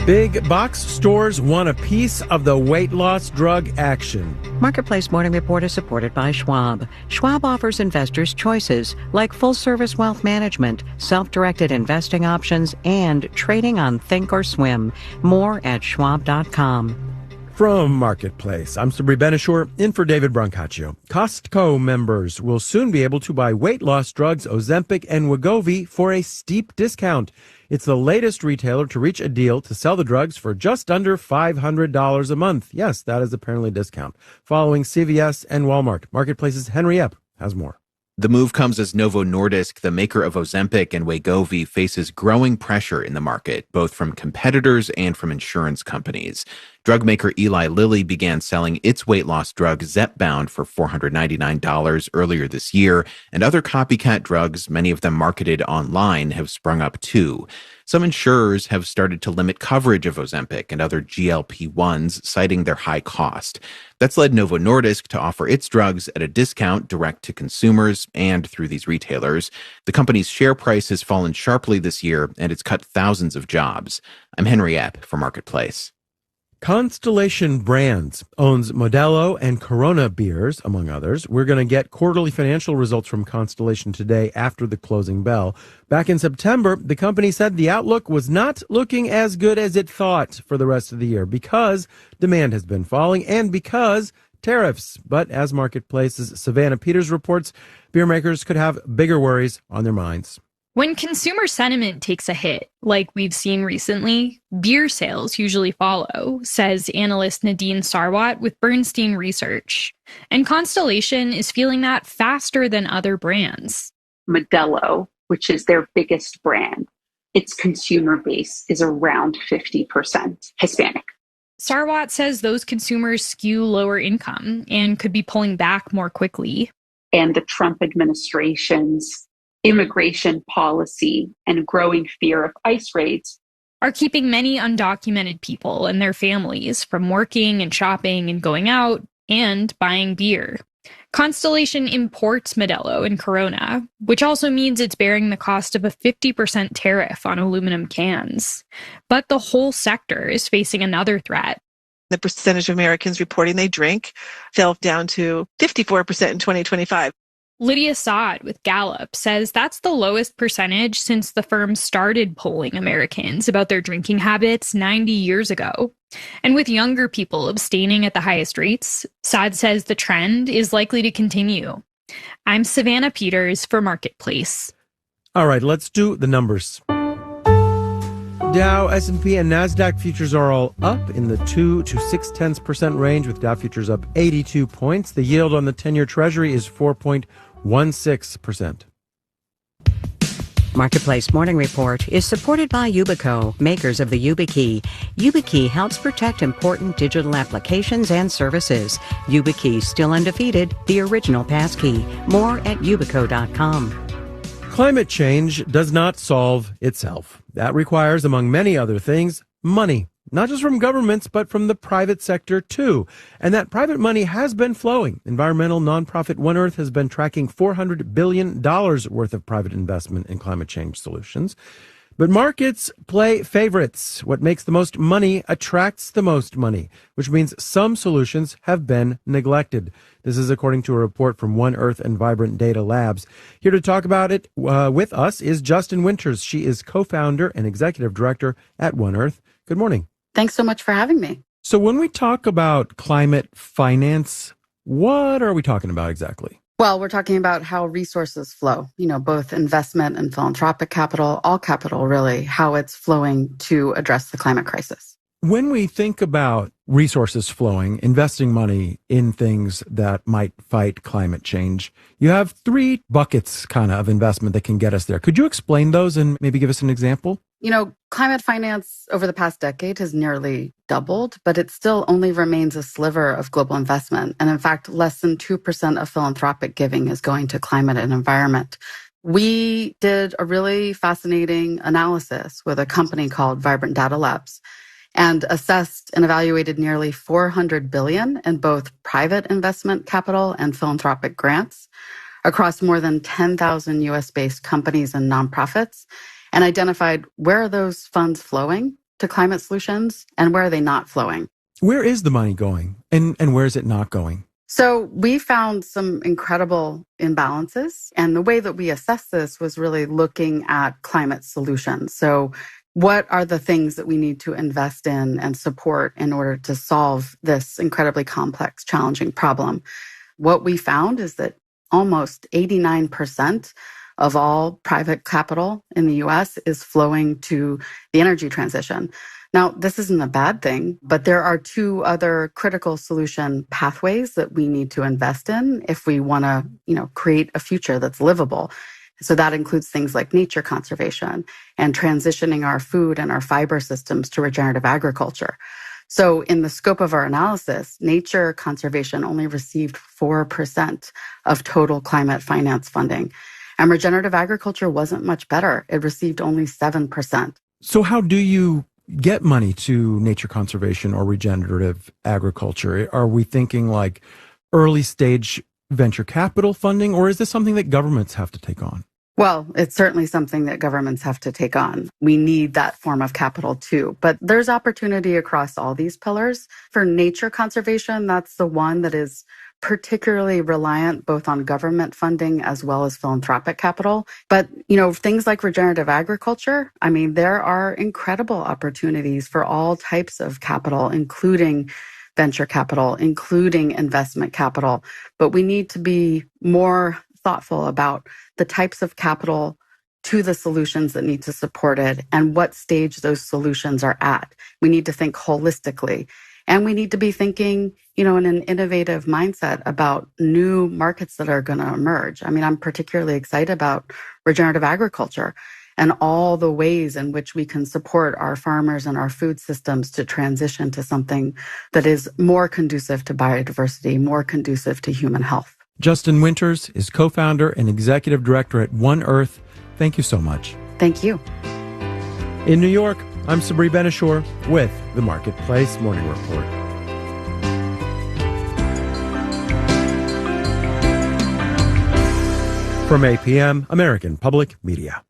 Big box stores want a piece of the weight loss drug action. Marketplace Morning Report is supported by Schwab. Schwab offers investors choices like full-service wealth management, self-directed investing options, and trading on Thinkorswim. More at schwab.com. From Marketplace, I'm Sabri Benishore, in for David Brancaccio. Costco members will soon be able to buy weight loss drugs Ozempic and Wegovy for a steep discount. It's the latest retailer to reach a deal to sell the drugs for just under $500 a month. Yes, that is apparently a discount. Following CVS and Walmart, Marketplace's Henry Epp has more. The move comes as Novo Nordisk, the maker of Ozempic and Wegovy, faces growing pressure in the market, both from competitors and from insurance companies. Drug maker Eli Lilly began selling its weight loss drug Zepbound for $499 earlier this year, and other copycat drugs, many of them marketed online, have sprung up too. Some insurers have started to limit coverage of Ozempic and other GLP-1s, citing their high cost. That's led Novo Nordisk to offer its drugs at a discount direct to consumers and through these retailers. The company's share price has fallen sharply this year, and it's cut thousands of jobs. I'm Henry Epp for Marketplace. Constellation Brands owns Modelo and Corona beers, among others. We're going to get quarterly financial results from Constellation today after the closing bell. Back in September, the company said the outlook was not looking as good as it thought for the rest of the year because demand has been falling and because tariffs. But as Marketplace's Savannah Peters reports, beer makers could have bigger worries on their minds. When consumer sentiment takes a hit, like we've seen recently, beer sales usually follow, says analyst Nadine Sarwat with Bernstein Research. And Constellation is feeling that faster than other brands. Modelo, which is their biggest brand, its consumer base is around 50% Hispanic. Sarwat says those consumers skew lower income and could be pulling back more quickly. And the Trump administration's immigration policy and growing fear of ICE raids are keeping many undocumented people and their families from working and shopping and going out and buying beer. Constellation imports Modelo and Corona, which also means it's bearing the cost of a 50% tariff on aluminum cans. But the whole sector is facing another threat. The percentage of Americans reporting they drink fell down to 54% in 2025. Lydia Saad with Gallup says that's the lowest percentage since the firm started polling Americans about their drinking habits 90 years ago. And with younger people abstaining at the highest rates, Saad says the trend is likely to continue. I'm Savannah Peters for Marketplace. All right, let's do the numbers. Dow, S&P, and NASDAQ futures are all up in the 2 to 0.6% range, with Dow futures up 82 points. The yield on the 10-year Treasury is 4.16%. Marketplace Morning Report is supported by Yubico, makers of the YubiKey. YubiKey helps protect important digital applications and services. YubiKey, still undefeated, the original passkey. More at yubico.com. Climate change does not solve itself. That requires, among many other things, money. Not just from governments, but from the private sector, too. And that private money has been flowing. Environmental nonprofit One Earth has been tracking $400 billion worth of private investment in climate change solutions. But markets play favorites. What makes the most money attracts the most money, which means some solutions have been neglected. This is according to a report from One Earth and Vibrant Data Labs. Here to talk about it with us is Justin Winters. She is co-founder and executive director at One Earth. Good morning. Thanks so much for having me. So when we talk about climate finance, what are we talking about exactly? Well, we're talking about how resources flow, both investment and philanthropic capital, all capital really, how it's flowing to address the climate crisis. When we think about resources flowing, investing money in things that might fight climate change, you have three buckets kind of investment that can get us there. Could you explain those and maybe give us an example? Climate finance over the past decade has nearly doubled, but it still only remains a sliver of global investment. And in fact, less than 2% of philanthropic giving is going to climate and environment. We did a really fascinating analysis with a company called Vibrant Data Labs and assessed and evaluated nearly $400 billion in both private investment capital and philanthropic grants across more than 10,000 US-based companies and nonprofits, and identified where are those funds flowing to climate solutions and where are they not flowing? Where is the money going and where is it not going? So we found some incredible imbalances. And the way that we assessed this was really looking at climate solutions. So what are the things that we need to invest in and support in order to solve this incredibly complex, challenging problem? What we found is that almost 89% of all private capital in the US is flowing to the energy transition. Now, this isn't a bad thing, but there are two other critical solution pathways that we need to invest in if we want to, create a future that's livable. So that includes things like nature conservation and transitioning our food and our fiber systems to regenerative agriculture. So in the scope of our analysis, nature conservation only received 4% of total climate finance funding. And regenerative agriculture wasn't much better. It received only 7%. So how do you get money to nature conservation or regenerative agriculture? Are we thinking like early stage venture capital funding, or is this something that governments have to take on? Well, it's certainly something that governments have to take on. We need that form of capital too. But there's opportunity across all these pillars. For nature conservation, that's the one that is particularly reliant both on government funding as well as philanthropic capital. But, things like regenerative agriculture, there are incredible opportunities for all types of capital, including venture capital, including investment capital. But we need to be more thoughtful about the types of capital to the solutions that need to support it and what stage those solutions are at. We need to think holistically. And we need to be thinking, in an innovative mindset about new markets that are going to emerge. I'm particularly excited about regenerative agriculture and all the ways in which we can support our farmers and our food systems to transition to something that is more conducive to biodiversity, more conducive to human health. Justin Winters is co-founder and executive director at One Earth. Thank you so much. Thank you. In New York, I'm Sabri Ben-Achour with the Marketplace Morning Report. From APM, American Public Media.